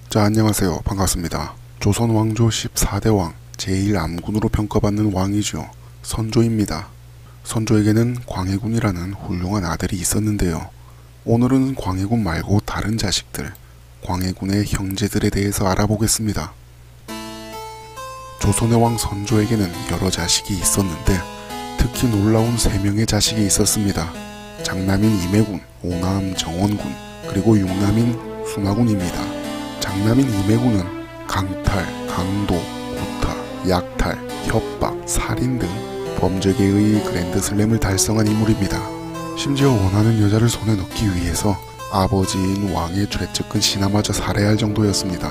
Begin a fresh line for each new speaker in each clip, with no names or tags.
자, 안녕하세요. 반갑습니다. 조선 왕조 14대 왕, 제1암군으로 평가받는 왕이죠. 선조입니다. 선조에게는 광해군이라는 훌륭한 아들이 있었는데요. 오늘은 광해군 말고 다른 자식들, 광해군의 형제들에 대해서 알아보겠습니다. 조선의 왕 선조에게는 여러 자식이 있었는데 특히 놀라운 3명의 자식이 있었습니다. 장남인 임해군, 오남 정원군, 그리고 육남인 순화군입니다. 장남인 임해군은 강탈, 강도, 구타, 약탈, 협박, 살인 등 범죄계의 그랜드슬램을 달성한 인물입니다. 심지어 원하는 여자를 손에 넣기 위해서 아버지인 왕의 죄측근 신하마저 살해할 정도였습니다.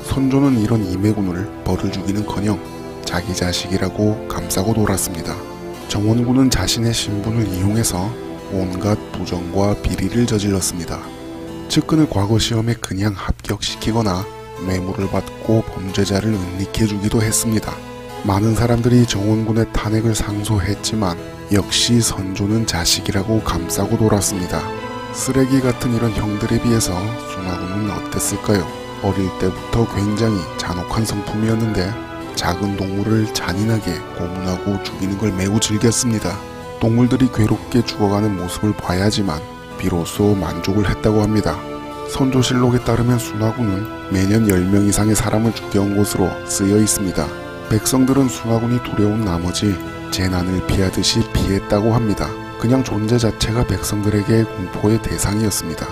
선조는 이런 임해군을 벌을 주기는커녕 자기 자식이라고 감싸고 놀았습니다. 정원군은 자신의 신분을 이용해서 온갖 부정과 비리를 저질렀습니다. 측근을 과거 시험에 그냥 합격시키거나 뇌물을 받고 범죄자를 은닉해주기도 했습니다. 많은 사람들이 정원군의 탄핵을 상소했지만 역시 선조는 자식이라고 감싸고 놀았습니다. 쓰레기 같은 이런 형들에 비해서 순화군은 어땠을까요? 어릴 때부터 굉장히 잔혹한 성품이었는데 작은 동물을 잔인하게 고문하고 죽이는 걸 매우 즐겼습니다. 동물들이 괴롭게 죽어가는 모습을 봐야지만 비로소 만족을 했다고 합니다. 선조실록에 따르면 순화군은 매년 10명 이상의 사람을 죽여온 것으로 쓰여 있습니다. 백성들은 순화군이 두려운 나머지 재난을 피하듯이 피했다고 합니다. 그냥 존재 자체가 백성들에게 공포의 대상이었습니다.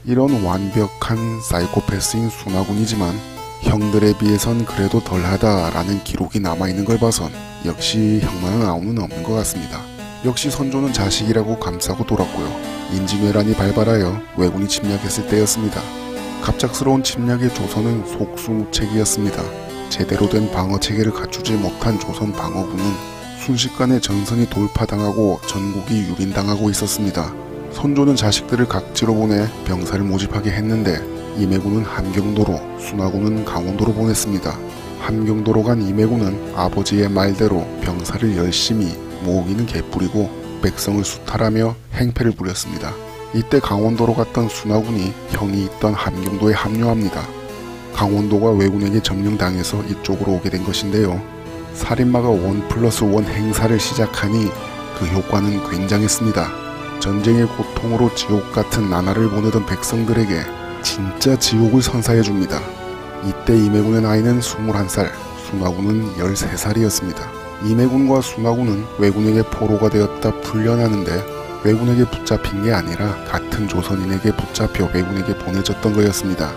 이런 완벽한 사이코패스인 순화군이지만 형들에 비해선 그래도 덜하다라는 기록이 남아있는 걸 봐선 역시 형만한 아우는 없는 것 같습니다. 역시 선조는 자식이라고 감싸고 돌았고요. 임진왜란이 발발하여 왜군이 침략했을 때였습니다. 갑작스러운 침략에 조선은 속수무책이었습니다. 제대로 된 방어체계를 갖추지 못한 조선 방어군은 순식간에 전선이 돌파당하고 전국이 유린당하고 있었습니다. 선조는 자식들을 각지로 보내 병사를 모집하게 했는데 임해군은 함경도로, 순화군은 강원도로 보냈습니다. 함경도로 간 임해군은 아버지의 말대로 병사를 열심히 모으기는 개뿔이고 백성을 수탈하며 행패를 부렸습니다. 이때 강원도로 갔던 순화군이 형이 있던 함경도에 합류합니다. 강원도가 왜군에게 점령당해서 이쪽으로 오게 된 것인데요. 살인마가 1+1 행사를 시작하니 그 효과는 굉장했습니다. 전쟁의 고통으로 지옥 같은 나날을 보내던 백성들에게 진짜 지옥을 선사해줍니다. 이때 임해군의 나이는 21살, 순화군은 13살이었습니다. 임해군과 순화군은 왜군에게 포로가 되었다 풀려나는데 왜군에게 붙잡힌 게 아니라 같은 조선인에게 붙잡혀 왜군에게 보내졌던 거였습니다.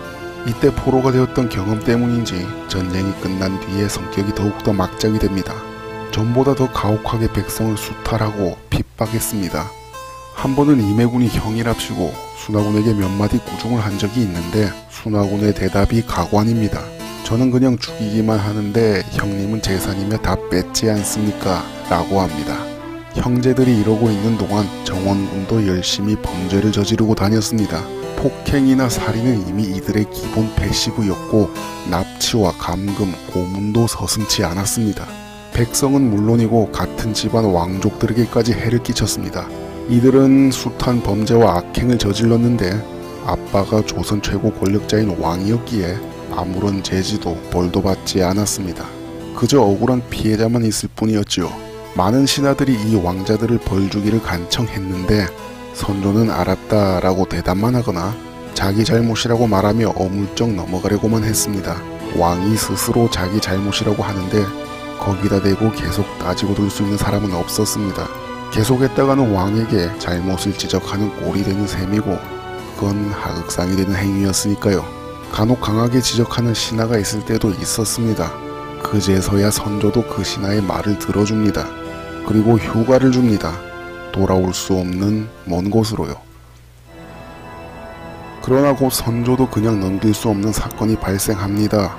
이때 포로가 되었던 경험 때문인지 전쟁이 끝난 뒤에 성격이 더욱더 막장이 됩니다. 전보다 더 가혹하게 백성을 수탈하고 핍박했습니다. 한 번은 임해군이 형이랍시고 순화군에게 몇 마디 구중을 한 적이 있는데 순화군의 대답이 가관입니다. 저는 그냥 죽이기만 하는데 형님은 재산이며 다 뺐지 않습니까? 라고 합니다. 형제들이 이러고 있는 동안 정원군도 열심히 범죄를 저지르고 다녔습니다. 폭행이나 살인은 이미 이들의 기본 패시브였고 납치와 감금, 고문도 서슴지 않았습니다. 백성은 물론이고 같은 집안 왕족들에게까지 해를 끼쳤습니다. 이들은 숱한 범죄와 악행을 저질렀는데 아빠가 조선 최고 권력자인 왕이었기에 아무런 제지도 벌도 받지 않았습니다. 그저 억울한 피해자만 있을 뿐이었지요. 많은 신하들이 이 왕자들을 벌주기를 간청했는데 선조는 알았다라고 대답만 하거나 자기 잘못이라고 말하며 어물쩍 넘어가려고만 했습니다. 왕이 스스로 자기 잘못이라고 하는데 거기다 대고 계속 따지고 둘 수 있는 사람은 없었습니다. 계속했다가는 왕에게 잘못을 지적하는 꼴이 되는 셈이고 그건 하극상이 되는 행위였으니까요. 간혹 강하게 지적하는 신하가 있을 때도 있었습니다. 그제서야 선조도 그 신하의 말을 들어줍니다. 그리고 휴가를 줍니다. 돌아올 수 없는 먼 곳으로요. 그러나 곧 선조도 그냥 넘길 수 없는 사건이 발생합니다.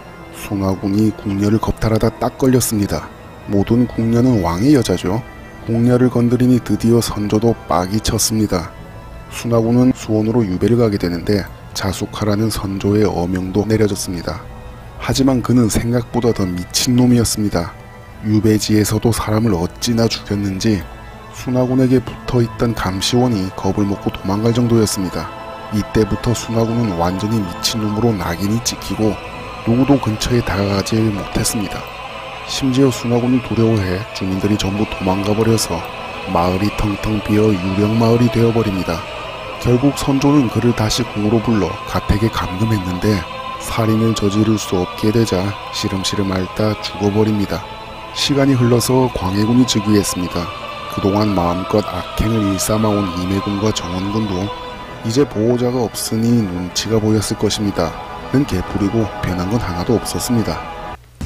순화군이 궁녀를 겁탈하다 딱 걸렸습니다. 모든 궁녀는 왕의 여자죠. 궁녀를 건드리니 드디어 선조도 빡이 쳤습니다. 순화군은 수원으로 유배를 가게 되는데 자숙하라는 선조의 어명도 내려졌습니다. 하지만 그는 생각보다 더 미친놈이었습니다. 유배지에서도 사람을 어찌나 죽였는지 순화군에게 붙어있던 감시원이 겁을 먹고 도망갈 정도였습니다. 이때부터 순화군은 완전히 미친놈으로 낙인이 찍히고 누구도 근처에 다가가지 못했습니다. 심지어 순화군을 두려워해 주민들이 전부 도망가버려서 마을이 텅텅 비어 유령마을이 되어버립니다. 결국 선조는 그를 다시 궁으로 불러 가택에 감금했는데 살인을 저지를 수 없게 되자 시름시름 앓다 죽어버립니다. 시간이 흘러서 광해군이 즉위했습니다. 그동안 마음껏 악행을 일삼아온 임해군과 정원군도 이제 보호자가 없으니 눈치가 보였을 것입니다. 는 개뿔이고 변한 건 하나도 없었습니다.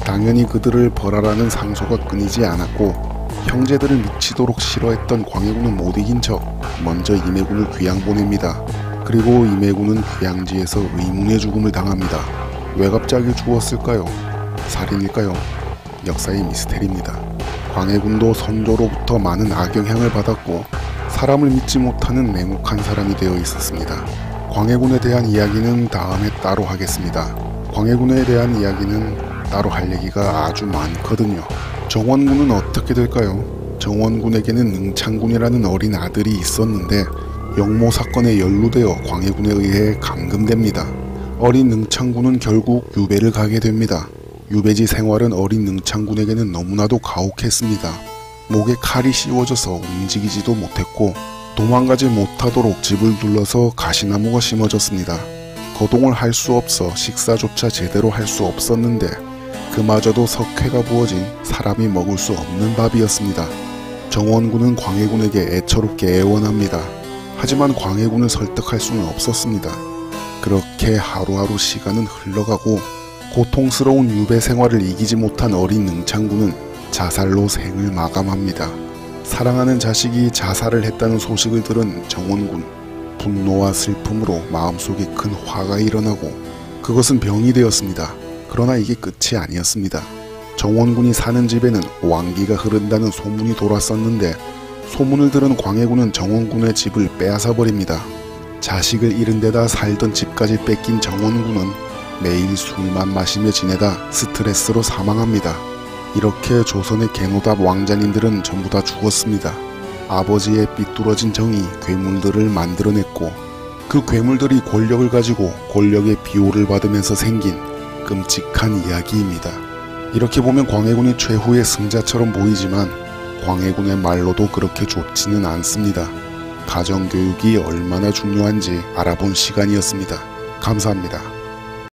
당연히 그들을 벌하라는 상소가 끊이지 않았고 형제들을 미치도록 싫어했던 광해군은 못 이긴 척 먼저 임해군을 귀양 보냅니다. 그리고 임해군은 귀양지에서 의문의 죽음을 당합니다. 왜 갑자기 죽었을까요? 살인일까요? 역사의 미스테리입니다. 광해군도 선조로부터 많은 악영향을 받았고 사람을 믿지 못하는 냉혹한 사람이 되어 있었습니다. 광해군에 대한 이야기는 다음에 따로 하겠습니다. 광해군에 대한 이야기는 따로 할 얘기가 아주 많거든요. 정원군은 어떻게 될까요? 정원군에게는 능창군이라는 어린 아들이 있었는데 영모 사건에 연루되어 광해군에 의해 감금됩니다. 어린 능창군은 결국 유배를 가게 됩니다. 유배지 생활은 어린 능창군에게는 너무나도 가혹했습니다. 목에 칼이 씌워져서 움직이지도 못했고 도망가지 못하도록 집을 둘러서 가시나무가 심어졌습니다. 거동을 할 수 없어 식사조차 제대로 할 수 없었는데 그마저도 석회가 부어진 사람이 먹을 수 없는 밥이었습니다. 정원군은 광해군에게 애처롭게 애원합니다. 하지만 광해군을 설득할 수는 없었습니다. 그렇게 하루하루 시간은 흘러가고 고통스러운 유배 생활을 이기지 못한 어린 능창군은 자살로 생을 마감합니다. 사랑하는 자식이 자살을 했다는 소식을 들은 정원군, 분노와 슬픔으로 마음속에 큰 화가 일어나고 그것은 병이 되었습니다. 그러나 이게 끝이 아니었습니다. 정원군이 사는 집에는 왕기가 흐른다는 소문이 돌았었는데 소문을 들은 광해군은 정원군의 집을 빼앗아 버립니다. 자식을 잃은 데다 살던 집까지 뺏긴 정원군은 매일 술만 마시며 지내다 스트레스로 사망합니다. 이렇게 조선의 개노답 왕자님들은 전부 다 죽었습니다. 아버지의 삐뚤어진 정이 괴물들을 만들어냈고 그 괴물들이 권력을 가지고 권력의 비호를 받으면서 생긴 끔찍한 이야기입니다. 이렇게 보면 광해군이 최후의 승자처럼 보이지만 광해군의 말로도 그렇게 좋지는 않습니다. 가정교육이 얼마나 중요한지 알아본 시간이었습니다. 감사합니다.